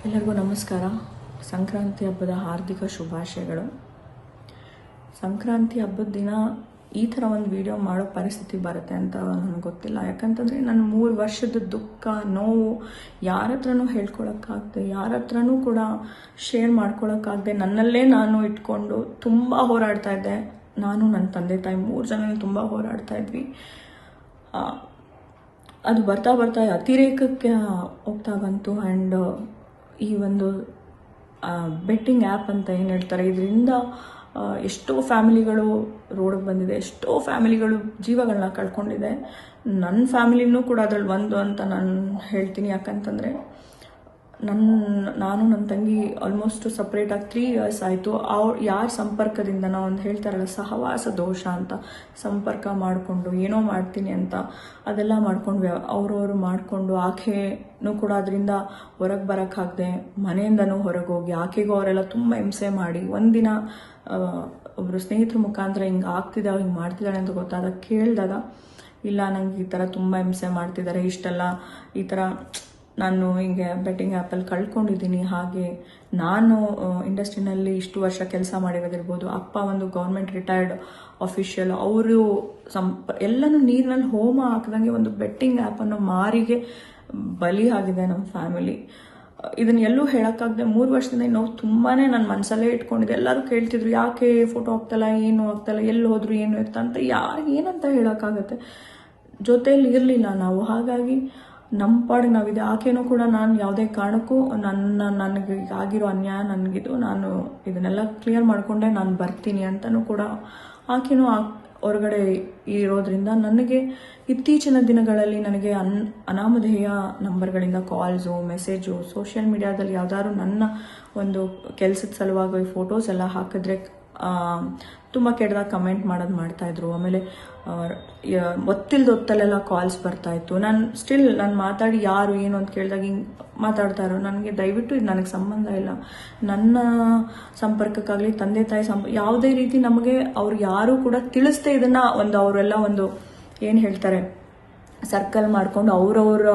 ಎಲ್ಲರಿಗೂ ನಮಸ್ಕಾರ. ಸಂಕ್ರಾಂತಿ ಹಬ್ಬದ ಹಾರ್ದಿಕ ಶುಭಾಶಯಗಳು. ಸಂಕ್ರಾಂತಿ ಹಬ್ಬದ ದಿನ ಈ ಥರ ಒಂದು ವಿಡಿಯೋ ಮಾಡೋ ಪರಿಸ್ಥಿತಿ ಬರುತ್ತೆ ಅಂತ ನನಗೆ ಗೊತ್ತಿಲ್ಲ. ಯಾಕಂತಂದರೆ ನನ್ನ 3 ವರ್ಷದ ದುಃಖ ನೋವು ಯಾರ ಹತ್ರನೂ ಹೇಳ್ಕೊಳಕ್ಕಾಗದೆ, ಯಾರ ಹತ್ರನೂ ಕೂಡ ಶೇರ್ ಮಾಡ್ಕೊಳಕ್ಕಾಗದೆ ನನ್ನಲ್ಲೇ ನಾನು ಇಟ್ಕೊಂಡು ತುಂಬ ಹೋರಾಡ್ತಾ ಇದ್ದೆ. ನಾನು ನನ್ನ ತಂದೆ ತಾಯಿ 3 ಜನ ತುಂಬ ಹೋರಾಡ್ತಾ ಇದ್ವಿ. ಅದು ಬರ್ತಾ ಬರ್ತಾ ಅತಿರೇಕಕ್ಕೆ ಹೋಗ್ತಾ ಬಂತು. ಆ್ಯಂಡ್ ಈ ಒಂದು ಬೆಟ್ಟಿಂಗ್ ಆ್ಯಪ್ ಅಂತ ಏನು ಹೇಳ್ತಾರೆ, ಇದರಿಂದ ಎಷ್ಟೋ ಫ್ಯಾಮಿಲಿಗಳು ರೋಡಿಗೆ ಬಂದಿದೆ, ಎಷ್ಟೋ ಫ್ಯಾಮಿಲಿಗಳು ಜೀವಗಳನ್ನ ಕಳ್ಕೊಂಡಿದೆ. ನನ್ನ ಫ್ಯಾಮಿಲಿನೂ ಕೂಡ ಅದರಲ್ಲಿ ಒಂದು ಅಂತ ನಾನು ಹೇಳ್ತೀನಿ. ಯಾಕಂತಂದರೆ ನಾನು ನನ್ನ ತಂಗಿ ಆಲ್ಮೋಸ್ಟ್ ಸಪ್ರೇಟಾಗಿ 3 ಇಯರ್ಸ್ ಆಯಿತು. ಯಾರ ಸಂಪರ್ಕದಿಂದ ನಾವು ಒಂದು ಹೇಳ್ತಾರಲ್ಲ ಸಹವಾಸ ದೋಷ ಅಂತ, ಸಂಪರ್ಕ ಮಾಡಿಕೊಂಡು ಏನೋ ಮಾಡ್ತೀನಿ ಅಂತ ಅದೆಲ್ಲ ಮಾಡ್ಕೊಂಡು ಅವ್ರವರು ಮಾಡಿಕೊಂಡು ಆಕೆನೂ ಕೂಡ ಅದರಿಂದ ಹೊರಗೆ ಬರೋಕ್ಕಾಗದೆ ಮನೆಯಿಂದನೂ ಹೊರಗೆ ಹೋಗಿ ಆಕೆಗೂ ಅವರೆಲ್ಲ ತುಂಬ ಹಿಂಸೆ ಮಾಡಿ ಒಂದಿನ ಒಬ್ಬರು ಸ್ನೇಹಿತರ ಮುಖಾಂತರ ಹಿಂಗೆ ಆಗ್ತಿದ್ದಾವೆ, ಹಿಂಗೆ ಮಾಡ್ತಿದ್ದಾಳೆ ಅಂತ ಗೊತ್ತಾದಾಗ ಕೇಳಿದಾಗ, ಇಲ್ಲ ನಂಗೆ ಈ ಥರ ತುಂಬ ಹಿಂಸೆ ಮಾಡ್ತಿದ್ದಾರೆ, ಇಷ್ಟೆಲ್ಲ ಈ ಥರ ನಾನು ಹಿಂಗೆ ಬೆಟ್ಟಿಂಗ್ ಆ್ಯಪಲ್ಲಿ ಕಳ್ಕೊಂಡಿದ್ದೀನಿ. ಹಾಗೆ ನಾನು ಇಂಡಸ್ಟ್ರಿನಲ್ಲಿ ಇಷ್ಟು ವರ್ಷ ಕೆಲಸ ಮಾಡಿರೋದಿರ್ಬೋದು, ಅಪ್ಪ ಒಂದು ಗೌರ್ಮೆಂಟ್ ರಿಟೈರ್ಡ್ ಆಫೀಷಿಯಲ್, ಅವರು ಎಲ್ಲನೂ ನೀರಿನಲ್ಲಿ ಹೋಮ ಹಾಕಿದಂಗೆ ಒಂದು ಬೆಟ್ಟಿಂಗ್ ಆ್ಯಪನ್ನು ಮಾರಿಗೆ ಬಲಿ ಆಗಿದೆ ನಮ್ಮ ಫ್ಯಾಮಿಲಿ. ಇದನ್ನ ಎಲ್ಲೂ ಹೇಳೋಕ್ಕಾಗದೆ 3 ವರ್ಷದಿಂದ ನಾವು ತುಂಬಾ ನನ್ನ ಮನಸ್ಸಲ್ಲೇ ಇಟ್ಕೊಂಡಿದ್ದೆ. ಎಲ್ಲರೂ ಕೇಳ್ತಿದ್ರು, ಯಾಕೆ ಫೋಟೋ ಹಾಕ್ತಲ್ಲ, ಏನು ಆಗ್ತಲ್ಲ, ಎಲ್ಲಿ ಹೋದ್ರು, ಏನು ಇರ್ತ ಅಂತ ಏನಂತ ಹೇಳೋಕ್ಕಾಗತ್ತೆ. ಜೊತೆಯಲ್ಲಿ ಇರಲಿಲ್ಲ ನಾವು. ಹಾಗಾಗಿ ನಮ್ಮ ಪಾಡಿಗೆ ನಾವಿದೆ. ಆಕೆನೂ ಕೂಡ ನಾನು ಯಾವುದೇ ಕಾರಣಕ್ಕೂ ನನಗೆ ಆಗಿರೋ ಅನ್ಯಾಯ ನನಗಿದು, ನಾನು ಇದನ್ನೆಲ್ಲ ಕ್ಲಿಯರ್ ಮಾಡಿಕೊಂಡೆ ನಾನು ಬರ್ತೀನಿ ಅಂತಲೂ ಕೂಡ ಆಕೆನೂ ಹೊರಗಡೆ ಇರೋದ್ರಿಂದ ನನಗೆ ಇತ್ತೀಚಿನ ದಿನಗಳಲ್ಲಿ ನನಗೆ ಅನಾಮಧೇಯ ನಂಬರ್ಗಳಿಂದ ಕಾಲ್ಸು, ಮೆಸೇಜು, ಸೋಷಿಯಲ್ ಮೀಡಿಯಾದಲ್ಲಿ ಯಾವ್ದಾದ್ರು ನನ್ನ ಒಂದು ಕೆಲಸದ ಸಲುವಾಗಿ ಫೋಟೋಸ್ ಎಲ್ಲ ಹಾಕಿದ್ರೆ ತುಂಬ ಕೆಟ್ಟದಾಗ ಕಮೆಂಟ್ ಮಾಡೋದು ಮಾಡ್ತಾಯಿದ್ರು. ಆಮೇಲೆ ಹೊತ್ತಲ್ಲೆಲ್ಲ ಕಾಲ್ಸ್ ಬರ್ತಾಯಿತ್ತು. ನಾನು ಮಾತಾಡಿ ಯಾರು ಏನು ಅಂತ ಕೇಳಿದಾಗ ಹಿಂಗೆ ಮಾತಾಡ್ತಾರೋ, ನನಗೆ ದಯವಿಟ್ಟು ಇದು ನನಗೆ ಸಂಬಂಧ ಇಲ್ಲ. ನನ್ನ ಸಂಪರ್ಕಕ್ಕಾಗಲಿ ತಂದೆ ತಾಯಿ ಯಾವುದೇ ರೀತಿ ನಮಗೆ ಅವ್ರು ಯಾರೂ ಕೂಡ ತಿಳಿಸ್ದೆ ಇದನ್ನು ಅವರೆಲ್ಲ ಒಂದು ಏನು ಹೇಳ್ತಾರೆ ಸರ್ಕಲ್ ಮಾಡಿಕೊಂಡು ಅವರವರ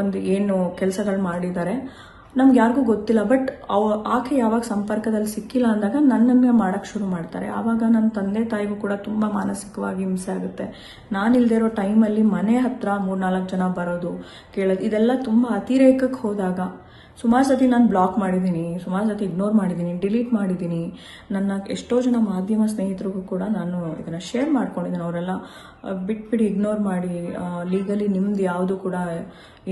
ಒಂದು ಏನು ಕೆಲಸಗಳು ಮಾಡಿದ್ದಾರೆ, ನಮ್ಗೆ ಯಾರಿಗೂ ಗೊತ್ತಿಲ್ಲ. ಬಟ್ ಆಕೆ ಯಾವಾಗ ಸಂಪರ್ಕದಲ್ಲಿ ಸಿಕ್ಕಿಲ್ಲ ಅಂದಾಗ ನನ್ನನ್ನೇ ಮಾಡೋಕ್ಕೆ ಶುರು ಮಾಡ್ತಾರೆ. ಆವಾಗ ನನ್ನ ತಂದೆ ತಾಯಿಗೂ ಕೂಡ ತುಂಬ ಮಾನಸಿಕವಾಗಿ ಹಿಂಸೆ ಆಗುತ್ತೆ. ನಾನಿಲ್ಲದೆ ಇರೋ ಟೈಮಲ್ಲಿ ಮನೆ ಹತ್ರ 3-4 ಜನ ಬರೋದು, ಕೇಳೋದು, ಇದೆಲ್ಲ ತುಂಬ ಅತಿರೇಕಕ್ಕೆ ಹೋದಾಗ ಸುಮಾರು ಸತಿ ನಾನು ಬ್ಲಾಕ್ ಮಾಡಿದ್ದೀನಿ, ಸುಮಾರು ಸತಿ ಇಗ್ನೋರ್ ಮಾಡಿದ್ದೀನಿ, ಡಿಲೀಟ್ ಮಾಡಿದ್ದೀನಿ. ನನ್ನ ಎಷ್ಟೋ ಜನ ಮಾಧ್ಯಮ ಸ್ನೇಹಿತರಿಗೂ ಕೂಡ ನಾನು ಇದನ್ನು ಶೇರ್ ಮಾಡ್ಕೊಂಡಿದ್ದೀನಿ. ಅವರೆಲ್ಲ ಬಿಟ್ಬಿಡಿ, ಇಗ್ನೋರ್ ಮಾಡಿ, ಲೀಗಲಿ ನಿಮ್ದು ಯಾವುದು ಕೂಡ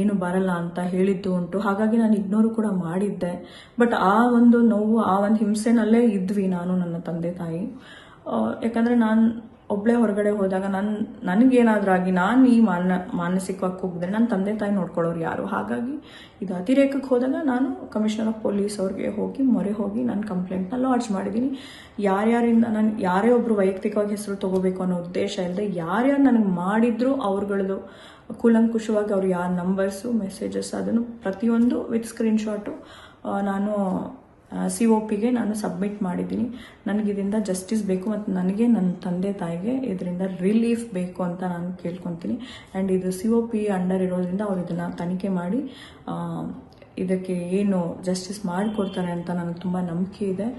ಏನು ಬರಲ್ಲ ಅಂತ ಹೇಳಿದ್ದು ಉಂಟು. ಹಾಗಾಗಿ ನಾನು ಇಗ್ನೋರು ಕೂಡ ಮಾಡಿದ್ದೆ. ಬಟ್ ಆ ಒಂದು ನೋವು, ಆ ಒಂದು ಹಿಂಸೆನಲ್ಲೇ ಇದ್ವಿ ನಾನು ನನ್ನ ತಂದೆ ತಾಯಿ. ಯಾಕಂದರೆ ನಾನು ಒಬ್ಬಳೇ ಹೊರಗಡೆ ಹೋದಾಗ ನನಗೇನಾದ್ರೂ ಆಗಿ ನಾನು ಈ ಮಾನಸಿಕವಾಗಿ ಕುಗ್ಗಿದ್ರೆ ನನ್ನ ತಂದೆ ತಾಯಿ ನೋಡ್ಕೊಳ್ಳೋರು ಯಾರು. ಹಾಗಾಗಿ ಇದು ಅತಿರೇಕಕ್ಕೆ ಹೋದಾಗ ನಾನು ಕಮಿಷನರ್ ಆಫ್ ಪೊಲೀಸ್ ಅವ್ರಿಗೆ ಮೊರೆ ಹೋಗಿ ನಾನು ಕಂಪ್ಲೇಂಟ್ನ ಲಾಡ್ಜ್ ಮಾಡಿದ್ದೀನಿ. ಯಾರ್ಯಾರಿಂದ ನಾನು ಯಾರೇ ಒಬ್ಬರು ವೈಯಕ್ತಿಕವಾಗಿ ಹೆಸರು ತಗೋಬೇಕು ಅನ್ನೋ ಉದ್ದೇಶ ಇಲ್ಲದೆ ಯಾರ್ಯಾರು ನನಗೆ ಮಾಡಿದ್ರು ಅವ್ರುಗಳದ್ದು ಕೂಲಂಕುಷವಾಗಿ ಅವ್ರು ಯಾರ ನಂಬರ್ಸು, ಮೆಸೇಜಸ್ ಅದನ್ನು ಪ್ರತಿಯೊಂದು ವಿತ್ ಸ್ಕ್ರೀನ್ಶಾಟು ನಾನು COPಗೆ ನಾನು ಸಬ್ಮಿಟ್ ಮಾಡಿದ್ದೀನಿ. ನನಗಿದರಿಂದ ಜಸ್ಟಿಸ್ ಬೇಕು ಮತ್ತು ನನಗೆ ನನ್ನ ತಂದೆ ತಾಯಿಗೆ ಇದರಿಂದ ರಿಲೀಫ್ ಬೇಕು ಅಂತ ನಾನು ಕೇಳ್ಕೊತೀನಿ. ಆ್ಯಂಡ್ ಇದು COP ಅಂಡರ್ ಇರೋದ್ರಿಂದ ಅವ್ರು ಇದನ್ನು ತನಿಖೆ ಮಾಡಿ ಇದಕ್ಕೆ ಏನು ಜಸ್ಟಿಸ್ ಮಾಡಿಕೊಡ್ತಾರೆ ಅಂತ ನನಗೆ ತುಂಬ ನಂಬಿಕೆ ಇದೆ.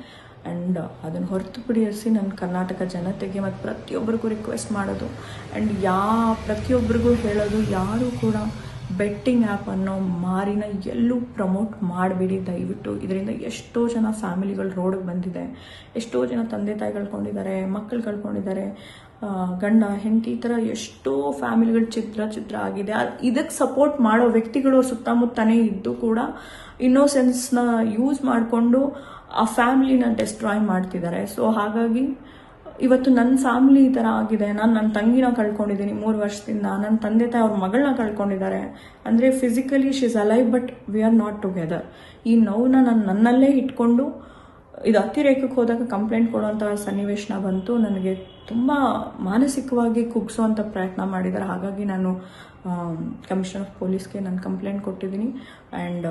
ಆ್ಯಂಡ್ ಅದನ್ನು ಹೊರತುಪಡಿಸಿ ನನ್ನ ಕರ್ನಾಟಕ ಜನತೆಗೆ ಮತ್ತು ಪ್ರತಿಯೊಬ್ಬರಿಗೂ ರಿಕ್ವೆಸ್ಟ್ ಮಾಡೋದು, ಆ್ಯಂಡ್ ಪ್ರತಿಯೊಬ್ಬರಿಗೂ ಹೇಳೋದು, ಯಾರೂ ಕೂಡ ಬೆಟ್ಟಿಂಗ್ ಆ್ಯಪ್ ಅನ್ನೋ ಮಾರಿನ ಎಲ್ಲೂ ಪ್ರಮೋಟ್ ಮಾಡಬೇಡಿ ದಯವಿಟ್ಟು. ಇದರಿಂದ ಎಷ್ಟೋ ಜನ ಫ್ಯಾಮಿಲಿಗಳು ರೋಡಿಗೆ ಬಂದಿದೆ, ಎಷ್ಟೋ ಜನ ತಂದೆ ತಾಯಿ ಕಳ್ಕೊಂಡಿದ್ದಾರೆ, ಮಕ್ಕಳು ಕಳ್ಕೊಂಡಿದ್ದಾರೆ, ಗಂಡ ಹೆಂಡತಿ, ಈ ಥರ ಎಷ್ಟೋ ಫ್ಯಾಮಿಲಿಗಳು ಚಿತ್ರ ಆಗಿದೆ. ಇದಕ್ಕೆ ಸಪೋರ್ಟ್ ಮಾಡೋ ವ್ಯಕ್ತಿಗಳು ಸುತ್ತಮುತ್ತನೇ ಇದ್ದು ಕೂಡ ಇನ್ನೋಸೆನ್ಸ್ನ ಯೂಸ್ ಮಾಡಿಕೊಂಡು ಆ ಫ್ಯಾಮಿಲಿನ ಡೆಸ್ಟ್ರಾಯ್ ಮಾಡ್ತಿದ್ದಾರೆ. ಸೊ ಹಾಗಾಗಿ ಇವತ್ತು ನನ್ನ ಫ್ಯಾಮಿಲಿ ಈ ಥರ ಆಗಿದೆ. ನಾನು ನನ್ನ ತಂಗಿನ ಕಳ್ಕೊಂಡಿದ್ದೀನಿ 3 ವರ್ಷದಿಂದ, ನನ್ನ ತಂದೆ ತಾಯಿ ಅವ್ರ ಮಗಳನ್ನ ಕಳ್ಕೊಂಡಿದ್ದಾರೆ. ಅಂದರೆ physically she is alive but we are not together. ಈ ನೋವನ್ನ ನನ್ನಲ್ಲೇ ಇಟ್ಕೊಂಡು ಇದು ಅತಿರೇಕಕ್ಕೆ ಹೋದಾಗ ಕಂಪ್ಲೇಂಟ್ ಕೊಡುವಂಥ ಸನ್ನಿವೇಶನ ಬಂತು. ನನಗೆ ತುಂಬ ಮಾನಸಿಕವಾಗಿ ಕುಗ್ಸೋವಂಥ ಪ್ರಯತ್ನ ಮಾಡಿದ್ದಾರೆ. ಹಾಗಾಗಿ ನಾನು ಕಮಿಷನರ್ ಆಫ್ ಪೊಲೀಸ್ಗೆ ನಾನು ಕಂಪ್ಲೇಂಟ್ ಕೊಟ್ಟಿದ್ದೀನಿ. ಆ್ಯಂಡ್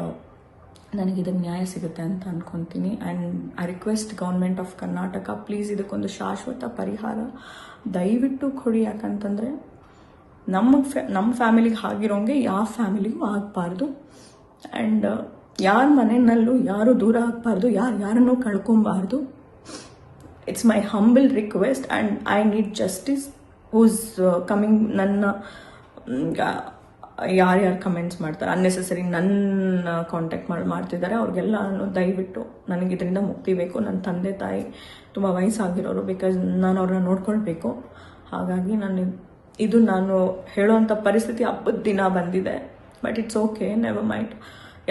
ನನಗಿದಕ್ಕೆ ನ್ಯಾಯ ಸಿಗುತ್ತೆ ಅಂತ ಅಂದ್ಕೊತೀನಿ. And I request government of Karnataka, please ಇದಕ್ಕೊಂದು ಶಾಶ್ವತ ಪರಿಹಾರ ದಯವಿಟ್ಟು ಕೊಡಿ. ಯಾಕಂತಂದರೆ ನಮ್ಮ ಫ್ಯಾಮಿಲಿಗೆ ಆಗಿರೋಂಗೆ ಯಾವ ಫ್ಯಾಮಿಲಿಗೂ ಆಗಬಾರ್ದು. ಆ್ಯಂಡ್ ಯಾರ ಮನೆಯಲ್ಲೂ ಯಾರು ದೂರ ಆಗಬಾರ್ದು, ಯಾರನ್ನೂ ಕಳ್ಕೊಬಾರ್ದು. It's my humble request and I need justice. Who's coming ನನ್ನ ಯಾರ್ಯಾರು ಕಮೆಂಟ್ಸ್ ಮಾಡ್ತಾರೆ ಅನ್ನೆಸೆಸರಿ ನನ್ನ ಕಾಂಟ್ಯಾಕ್ಟ್ ಮಾಡ್ತಿದ್ದಾರೆ ಅವ್ರಿಗೆಲ್ಲ ದಯವಿಟ್ಟು ನನಗೆ ಇದರಿಂದ ಮುಕ್ತಿ ಬೇಕು. ನನ್ನ ತಂದೆ ತಾಯಿ ತುಂಬ ವಯಸ್ಸಾಗಿರೋರು, ಬಿಕಾಸ್ ನಾನು ಅವ್ರನ್ನ ನೋಡ್ಕೊಳ್ಬೇಕು. ಹಾಗಾಗಿ ನಾನು ಹೇಳೋವಂಥ ಪರಿಸ್ಥಿತಿ ಹಬ್ಬದ ದಿನ ಬಂದಿದೆ. But it's okay, never mind,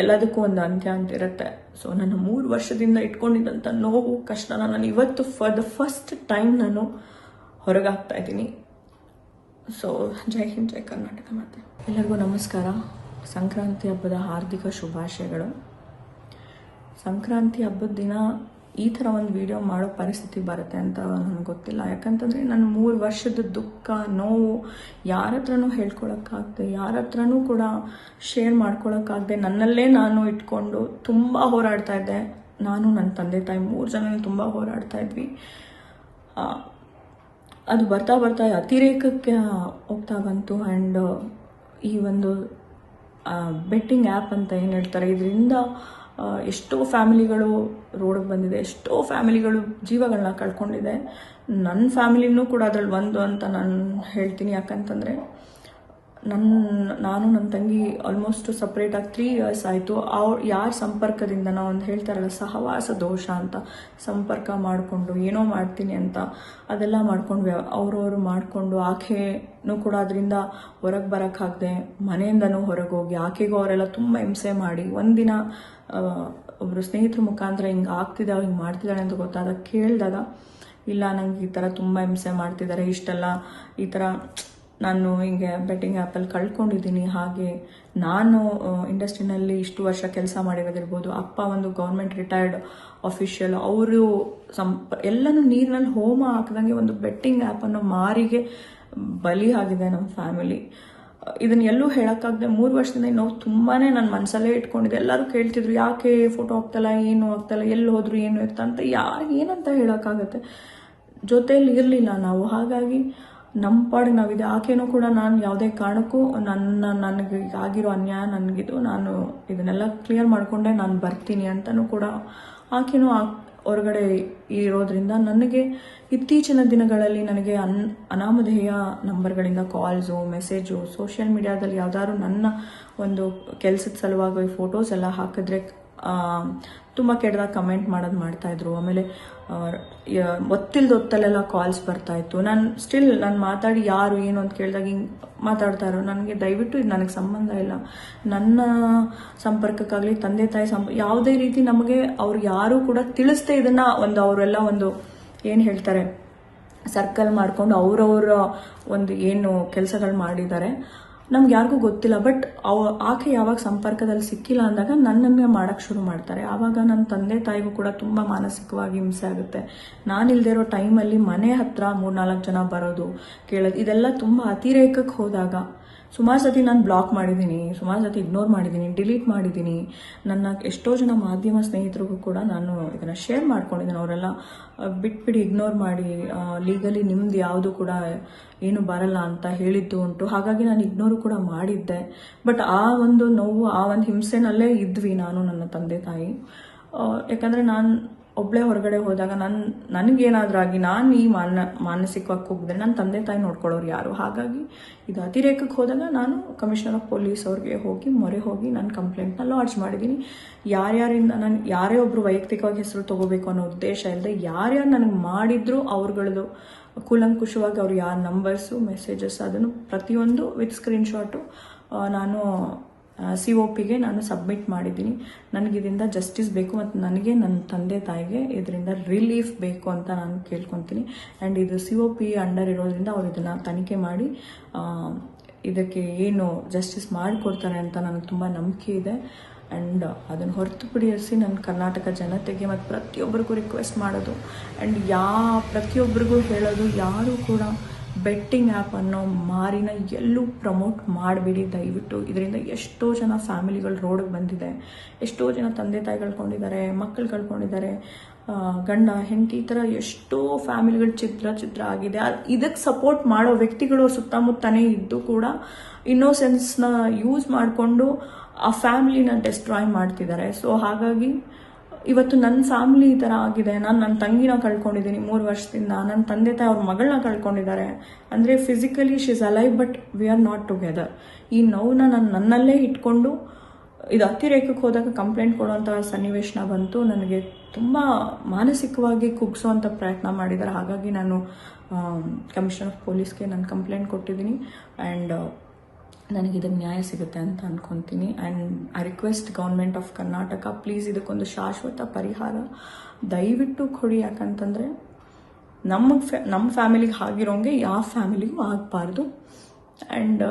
ಎಲ್ಲದಕ್ಕೂ ಒಂದು ಅಂತ್ಯ ಅಂತ ಇರುತ್ತೆ. ಸೊ ನನ್ನ 3 ವರ್ಷದಿಂದ ಇಟ್ಕೊಂಡಿದ್ದಂಥ ನೋವು ಕಷ್ಟನ ನಾನು ಇವತ್ತು ಫಾರ್ ದ ಫಸ್ಟ್ ಟೈಮ್ ನಾನು ಹೊರಗಾಗ್ತಾ ಇದ್ದೀನಿ. ಸೊ ಜೈ ಹಿಂದ್, ಜೈ ಕರ್ನಾಟಕ. ಮತ್ತೆ ಎಲ್ಲರಿಗೂ ನಮಸ್ಕಾರ. ಸಂಕ್ರಾಂತಿ ಹಬ್ಬದ ಹಾರ್ದಿಕ ಶುಭಾಶಯಗಳು. ಸಂಕ್ರಾಂತಿ ಹಬ್ಬದ ದಿನ ಈ ಥರ ಒಂದು ವಿಡಿಯೋ ಮಾಡೋ ಪರಿಸ್ಥಿತಿ ಬರುತ್ತೆ ಅಂತ ನನಗೆ ಗೊತ್ತಿಲ್ಲ. ಯಾಕಂತಂದರೆ ನನ್ನ 3 ವರ್ಷದ ದುಃಖ ನೋವು ಯಾರ ಹತ್ರನೂ ಹೇಳ್ಕೊಳಕ್ಕಾಗದೆ, ಯಾರ ಹತ್ರನೂ ಕೂಡ ಶೇರ್ ಮಾಡ್ಕೊಳಕ್ಕಾಗದೆ ನನ್ನಲ್ಲೇ ನಾನು ಇಟ್ಕೊಂಡು ತುಂಬ ಹೋರಾಡ್ತಾ ಇದ್ದೆ. ನಾನು, ನನ್ನ ತಂದೆ ತಾಯಿ 3 ಜನ ತುಂಬ ಹೋರಾಡ್ತಾ ಇದ್ವಿ. ಅದು ಬರ್ತಾ ಅತಿರೇಕಕ್ಕೆ ಹೋಗ್ತಾ ಬಂತು. ಆ್ಯಂಡ್ ಈ ಒಂದು ಬೆಟ್ಟಿಂಗ್ ಆ್ಯಪ್ ಅಂತ ಏನು ಹೇಳ್ತಾರೆ, ಇದರಿಂದ ಎಷ್ಟೋ ಫ್ಯಾಮಿಲಿಗಳು ರೋಡಿಗೆ ಬಂದಿದೆ, ಎಷ್ಟೋ ಫ್ಯಾಮಿಲಿಗಳು ಜೀವಗಳನ್ನ ಕಳ್ಕೊಂಡಿದೆ. ನನ್ನ ಫ್ಯಾಮಿಲಿನೂ ಕೂಡ ಅದರಲ್ಲಿ ಒಂದು ಅಂತ ನಾನು ಹೇಳ್ತೀನಿ. ಯಾಕಂತಂದರೆ ನಾನು ನನ್ನ ತಂಗಿ ಆಲ್ಮೋಸ್ಟ್ ಸಪ್ರೇಟಾಗಿ 3 ಇಯರ್ಸ್ ಆಯಿತು. ಯಾರ ಸಂಪರ್ಕದಿಂದ ನಾವು ಒಂದು ಹೇಳ್ತಾರಲ್ಲ ಸಹವಾಸ ದೋಷ ಅಂತ, ಸಂಪರ್ಕ ಮಾಡಿಕೊಂಡು ಏನೋ ಮಾಡ್ತೀನಿ ಅಂತ ಅದೆಲ್ಲ ಮಾಡ್ಕೊಂಡು ಅವ್ರವರು ಮಾಡಿಕೊಂಡು ಆಕೆನೂ ಕೂಡ ಅದರಿಂದ ಹೊರಗೆ ಬರೋಕ್ಕಾಗದೆ ಮನೆಯಿಂದನೂ ಹೊರಗೆ ಹೋಗಿ ಆಕೆಗೂ ಅವರೆಲ್ಲ ತುಂಬ ಹಿಂಸೆ ಮಾಡಿ ಒಂದಿನ ಒಬ್ಬರು ಸ್ನೇಹಿತರ ಮುಖಾಂತರ ಹಿಂಗೆ ಆಗ್ತಿದ್ದಾವೆ, ಹಿಂಗೆ ಮಾಡ್ತಿದ್ದಾಳೆ ಅಂತ ಗೊತ್ತಾದಾಗ ಕೇಳಿದಾಗ, ಇಲ್ಲ ನಂಗೆ ಈ ಥರ ತುಂಬ ಹಿಂಸೆ ಮಾಡ್ತಿದ್ದಾರೆ, ಇಷ್ಟೆಲ್ಲ ಈ ಥರ ನಾನು ಹಿಂಗೆ ಬೆಟ್ಟಿಂಗ್ ಆ್ಯಪಲ್ಲಿ ಕಳ್ಕೊಂಡಿದ್ದೀನಿ. ಹಾಗೆ ನಾನು ಇಂಡಸ್ಟ್ರಿನಲ್ಲಿ ಇಷ್ಟು ವರ್ಷ ಕೆಲಸ ಮಾಡಿರೋದಿರ್ಬೋದು, ಅಪ್ಪ ಒಂದು ಗೌರ್ಮೆಂಟ್ ರಿಟೈರ್ಡ್ ಆಫೀಷಿಯಲ್, ಅವರು ಎಲ್ಲನೂ ನೀರಿನಲ್ಲಿ ಹೋಮ ಹಾಕಿದಂಗೆ ಒಂದು ಬೆಟ್ಟಿಂಗ್ ಆ್ಯಪನ್ನು ಮಾರಿಗೆ ಬಲಿ ಆಗಿದೆ ನಮ್ಮ ಫ್ಯಾಮಿಲಿ. ಇದನ್ನ ಎಲ್ಲೂ ಹೇಳೋಕ್ಕಾಗದೆ 3 ವರ್ಷದಿಂದ ನಾವು ತುಂಬಾ ನನ್ನ ಮನಸ್ಸಲ್ಲೇ ಇಟ್ಕೊಂಡಿದ್ದೆ. ಎಲ್ಲರೂ ಕೇಳ್ತಿದ್ರು ಯಾಕೆ ಫೋಟೋ ಹಾಕ್ತಲ್ಲ, ಏನು ಆಗ್ತಲ್ಲ, ಎಲ್ಲಿ ಹೋದ್ರು ಏನು ಇರ್ತ ಅಂತ. ಏನಂತ ಹೇಳೋಕ್ಕಾಗತ್ತೆ, ಜೊತೆಯಲ್ಲಿ ಇರಲಿಲ್ಲ ನಾವು. ಹಾಗಾಗಿ ನಮ್ಮ ಪಾಡಿಗೆ ನಾವಿದೆ. ಆಕೆನೂ ಕೂಡ ನಾನು ಯಾವುದೇ ಕಾರಣಕ್ಕೂ ನನಗೆ ಆಗಿರೋ ಅನ್ಯಾಯ ನನಗಿದು, ನಾನು ಇದನ್ನೆಲ್ಲ ಕ್ಲಿಯರ್ ಮಾಡಿಕೊಂಡೆ ನಾನು ಬರ್ತೀನಿ ಅಂತಲೂ ಕೂಡ ಆಕೆನೂ ಹೊರಗಡೆ ಇರೋದ್ರಿಂದ ನನಗೆ ಇತ್ತೀಚಿನ ದಿನಗಳಲ್ಲಿ ನನಗೆ ಅನಾಮಧೇಯ ನಂಬರ್ಗಳಿಂದ ಕಾಲ್ಸು, ಮೆಸೇಜು, ಸೋಷಿಯಲ್ ಮೀಡಿಯಾದಲ್ಲಿ ಯಾವ್ದಾದ್ರು ನನ್ನ ಒಂದು ಕೆಲಸದ ಸಲುವಾಗಿ ಫೋಟೋಸ್ ಎಲ್ಲ ಹಾಕಿದ್ರೆ ತುಂಬ ಕೆಟ್ಟದಾಗ ಕಮೆಂಟ್ ಮಾಡ್ತಾಯಿದ್ರು. ಆಮೇಲೆ ಹೊತ್ತಲ್ಲೆಲ್ಲ ಕಾಲ್ಸ್ ಬರ್ತಾಯಿತ್ತು. ನಾನು ಮಾತಾಡಿ ಯಾರು ಏನು ಅಂತ ಕೇಳಿದಾಗ ಹಿಂಗೆ ಮಾತಾಡ್ತಾರೋ, ನನಗೆ ದಯವಿಟ್ಟು ಇದು ನನಗೆ ಸಂಬಂಧ ಇಲ್ಲ. ನನ್ನ ಸಂಪರ್ಕಕ್ಕಾಗಲಿ ತಂದೆ ತಾಯಿ ಯಾವುದೇ ರೀತಿ ನಮಗೆ ಅವ್ರು ಯಾರೂ ಕೂಡ ತಿಳಿಸ್ತೇ ಇದನ್ನು ಅವರೆಲ್ಲ ಏನು ಹೇಳ್ತಾರೆ ಸರ್ಕಲ್ ಮಾಡಿಕೊಂಡು ಅವರವರ ಒಂದು ಏನು ಕೆಲಸಗಳು ಮಾಡಿದ್ದಾರೆ, ನಮ್ಗೆ ಯಾರಿಗೂ ಗೊತ್ತಿಲ್ಲ. ಬಟ್ ಆಕೆ ಯಾವಾಗ ಸಂಪರ್ಕದಲ್ಲಿ ಸಿಕ್ಕಿಲ್ಲ ಅಂದಾಗ ನನ್ನನ್ನೇ ಮಾಡೋಕ್ಕೆ ಶುರು ಮಾಡ್ತಾರೆ. ಆವಾಗ ನನ್ನ ತಂದೆ ತಾಯಿಗೂ ಕೂಡ ತುಂಬ ಮಾನಸಿಕವಾಗಿ ಹಿಂಸೆ ಆಗುತ್ತೆ. ನಾನಿಲ್ಲದೆ ಇರೋ ಟೈಮಲ್ಲಿ ಮನೆ ಹತ್ರ 3-4 ಜನ ಬರೋದು, ಕೇಳೋದು, ಇದೆಲ್ಲ ತುಂಬ ಅತಿರೇಕಕ್ಕೆ ಹೋದಾಗ ಸುಮಾರು ಸತಿ ನಾನು ಬ್ಲಾಕ್ ಮಾಡಿದ್ದೀನಿ, ಸುಮಾರು ಸತಿ ಇಗ್ನೋರ್ ಮಾಡಿದ್ದೀನಿ, ಡಿಲೀಟ್ ಮಾಡಿದ್ದೀನಿ. ನನ್ನ ಎಷ್ಟೋ ಜನ ಮಾಧ್ಯಮ ಸ್ನೇಹಿತರಿಗೂ ಕೂಡ ನಾನು ಇದನ್ನು ಶೇರ್ ಮಾಡ್ಕೊಂಡಿದ್ದೀನಿ. ಅವರೆಲ್ಲ ಬಿಟ್ಬಿಡಿ, ಇಗ್ನೋರ್ ಮಾಡಿ, ಲೀಗಲಿ ನಿಮ್ದು ಯಾವುದು ಕೂಡ ಏನು ಬರಲ್ಲ ಅಂತ ಹೇಳಿದ್ದು ಉಂಟು. ಹಾಗಾಗಿ ನಾನು ಇಗ್ನೋರು ಕೂಡ ಮಾಡಿದ್ದೆ. ಬಟ್ ಆ ಒಂದು ನೋವು, ಆ ಒಂದು ಹಿಂಸೆನಲ್ಲೇ ಇದ್ವಿ ನಾನು, ನನ್ನ ತಂದೆ ತಾಯಿ. ಯಾಕಂದರೆ ನಾನು ಒಬ್ಬಳೇ ಹೊರಗಡೆ ಹೋದಾಗ ನನಗೇನಾದ್ರೂ ಆಗಿ ನಾನು ಈ ಮಾನಸಿಕವಾಗಿ ಹೋಗಿದ್ರೆ ನನ್ನ ತಂದೆ ತಾಯಿ ನೋಡ್ಕೊಳ್ಳೋರು ಯಾರು. ಹಾಗಾಗಿ ಇದು ಅತಿರೇಕಕ್ಕೆ ಹೋದಾಗ ನಾನು ಕಮಿಷನರ್ ಆಫ್ ಪೊಲೀಸ್ ಅವ್ರಿಗೆ ಮೊರೆ ಹೋಗಿ ನಾನು ಕಂಪ್ಲೇಂಟ್ನ ಲಾಡ್ಜ್ ಮಾಡಿದ್ದೀನಿ. ಯಾರ್ಯಾರಿಂದ ನಾನು ಯಾರೇ ಒಬ್ಬರು ವೈಯಕ್ತಿಕವಾಗಿ ಹೆಸರು ತಗೋಬೇಕು ಅನ್ನೋ ಉದ್ದೇಶ ಇಲ್ಲದೆ ಯಾರ್ಯಾರು ನನಗೆ ಮಾಡಿದ್ರು ಅವ್ರುಗಳದ್ದು ಕೂಲಂಕುಷವಾಗಿ ಅವ್ರು ಯಾರ ನಂಬರ್ಸು, ಮೆಸೇಜಸ್ ಅದನ್ನು ಪ್ರತಿಯೊಂದು ವಿತ್ ಸ್ಕ್ರೀನ್ಶಾಟು ನಾನು COPಗೆ ನಾನು ಸಬ್ಮಿಟ್ ಮಾಡಿದ್ದೀನಿ. ನನಗಿದರಿಂದ ಜಸ್ಟಿಸ್ ಬೇಕು ಮತ್ತು ನನಗೆ ನನ್ನ ತಂದೆ ತಾಯಿಗೆ ಇದರಿಂದ ರಿಲೀಫ್ ಬೇಕು ಅಂತ ನಾನು ಕೇಳ್ಕೊತೀನಿ. ಆ್ಯಂಡ್ ಇದು COP ಅಂಡರ್ ಇರೋದ್ರಿಂದ ಅವ್ರು ಇದನ್ನು ತನಿಖೆ ಮಾಡಿ ಇದಕ್ಕೆ ಏನು ಜಸ್ಟಿಸ್ ಮಾಡಿಕೊಡ್ತಾರೆ ಅಂತ ನನಗೆ ತುಂಬ ನಂಬಿಕೆ ಇದೆ. ಆ್ಯಂಡ್ ಅದನ್ನು ಹೊರತುಪಡಿಸಿ ನನ್ನ ಕರ್ನಾಟಕ ಜನತೆಗೆ ಮತ್ತು ಪ್ರತಿಯೊಬ್ಬರಿಗೂ ರಿಕ್ವೆಸ್ಟ್ ಮಾಡೋದು ಆ್ಯಂಡ್ ಪ್ರತಿಯೊಬ್ಬರಿಗೂ ಹೇಳೋದು, ಯಾರೂ ಕೂಡ ಬೆಟ್ಟಿಂಗ್ ಆ್ಯಪ್ ಅನ್ನೋ ಮಾರಿನ ಎಲ್ಲೂ ಪ್ರಮೋಟ್ ಮಾಡಬೇಡಿ ದಯವಿಟ್ಟು. ಇದರಿಂದ ಎಷ್ಟೋ ಜನ ಫ್ಯಾಮಿಲಿಗಳು ರೋಡಿಗೆ ಬಂದಿದೆ, ಎಷ್ಟೋ ಜನ ತಂದೆ ತಾಯಿ ಕಳ್ಕೊಂಡಿದ್ದಾರೆ, ಮಕ್ಕಳು ಕಳ್ಕೊಂಡಿದ್ದಾರೆ, ಗಂಡ ಹೆಂಡತಿ, ಈ ಥರ ಎಷ್ಟೋ ಫ್ಯಾಮಿಲಿಗಳು ಚಿತ್ರ ಆಗಿದೆ. ಇದಕ್ಕೆ ಸಪೋರ್ಟ್ ಮಾಡೋ ವ್ಯಕ್ತಿಗಳು ಸುತ್ತಮುತ್ತನೇ ಇದ್ದು ಕೂಡ ಇನ್ನೋಸೆನ್ಸ್ನ ಯೂಸ್ ಮಾಡಿಕೊಂಡು ಆ ಫ್ಯಾಮಿಲಿನ ಡೆಸ್ಟ್ರಾಯ್ ಮಾಡ್ತಿದ್ದಾರೆ. ಸೊ ಹಾಗಾಗಿ ಇವತ್ತು ನನ್ನ ಫ್ಯಾಮಿಲಿ ಈ ಥರ ಆಗಿದೆ. ನಾನು ನನ್ನ ತಂಗಿನ ಕಳ್ಕೊಂಡಿದ್ದೀನಿ 3 ವರ್ಷದಿಂದ, ನನ್ನ ತಂದೆ ತಾಯಿ ಅವ್ರ ಮಗಳನ್ನ ಕಳ್ಕೊಂಡಿದ್ದಾರೆ. ಅಂದರೆ physically she is alive but we are not together. ಈ ನೋವನ್ನ ನಾನು ನನ್ನಲ್ಲೇ ಇಟ್ಕೊಂಡು ಇದು ಅತಿರೇಕಕ್ಕೆ ಹೋದಾಗ ಕಂಪ್ಲೇಂಟ್ ಕೊಡುವಂಥ ಸನ್ನಿವೇಶನ ಬಂತು. ನನಗೆ ತುಂಬ ಮಾನಸಿಕವಾಗಿ ಕುಗ್ಸೋವಂಥ ಪ್ರಯತ್ನ ಮಾಡಿದ್ದಾರೆ. ಹಾಗಾಗಿ ನಾನು ಕಮಿಷನರ್ ಆಫ್ ಪೊಲೀಸ್ಗೆ ನಾನು ಕಂಪ್ಲೇಂಟ್ ಕೊಟ್ಟಿದ್ದೀನಿ. ಆ್ಯಂಡ್ ನನಗಿದಕ್ಕೆ ನ್ಯಾಯ ಸಿಗುತ್ತೆ ಅಂತ ಅಂದ್ಕೊತೀನಿ. And I request government of Karnataka, please ಇದಕ್ಕೊಂದು ಶಾಶ್ವತ ಪರಿಹಾರ ದಯವಿಟ್ಟು ಕೊಡಿ. ಯಾಕಂತಂದರೆ ನಮ್ಮ ಫ್ಯಾಮಿಲಿಗೆ ಆಗಿರೋಂಗೆ ಯಾವ ಫ್ಯಾಮಿಲಿಗೂ ಆಗಬಾರ್ದು. ಆ್ಯಂಡ್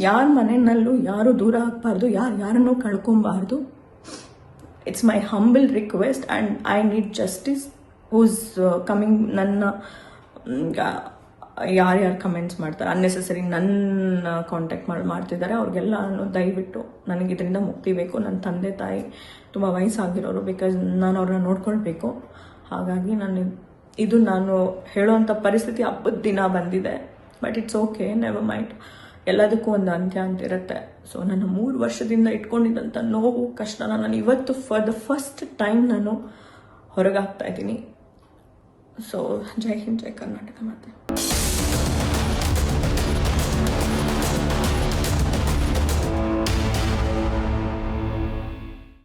ಯಾರ ಮನೆಯಲ್ಲೂ ಯಾರು ದೂರ ಆಗಬಾರ್ದು, ಯಾರನ್ನೂ ಕಳ್ಕೊಬಾರ್ದು. It's my humble request and I need justice. Who's coming ನನ್ನ ಯಾರ್ಯಾರು ಕಮೆಂಟ್ಸ್ ಮಾಡ್ತಾರೆ, ಅನ್ನೆಸೆಸರಿ ನನ್ನ ಕಾಂಟ್ಯಾಕ್ಟ್ ಮಾಡ್ತಿದ್ದಾರೆ, ಅವ್ರಿಗೆಲ್ಲ ದಯವಿಟ್ಟು ನನಗೆ ಇದರಿಂದ ಮುಕ್ತಿ ಬೇಕು. ನನ್ನ ತಂದೆ ತಾಯಿ ತುಂಬ ವಯಸ್ಸಾಗಿರೋರು, ಬಿಕಾಸ್ ನಾನು ಅವ್ರನ್ನ ನೋಡ್ಕೊಳ್ಬೇಕು. ಹಾಗಾಗಿ ನಾನು ಹೇಳೋವಂಥ ಪರಿಸ್ಥಿತಿ ಹಬ್ಬದ ದಿನ ಬಂದಿದೆ. But it's okay, never mind, ಎಲ್ಲದಕ್ಕೂ ಒಂದು ಅಂತ್ಯ ಅಂತಿರುತ್ತೆ. ಸೊ ನಾನು 3 ವರ್ಷದಿಂದ ಇಟ್ಕೊಂಡಿದ್ದಂಥ ನೋವು ಕಷ್ಟನ ನಾನು ಇವತ್ತು ಫಾರ್ ದ ಫಸ್ಟ್ ಟೈಮ್ ನಾನು ಹೊರಗಾಗ್ತಾ ಇದ್ದೀನಿ. ಸೊ ಜೈ ಹಿಂದ್, ಜೈ ಕರ್ನಾಟಕ ಮಾತೆ.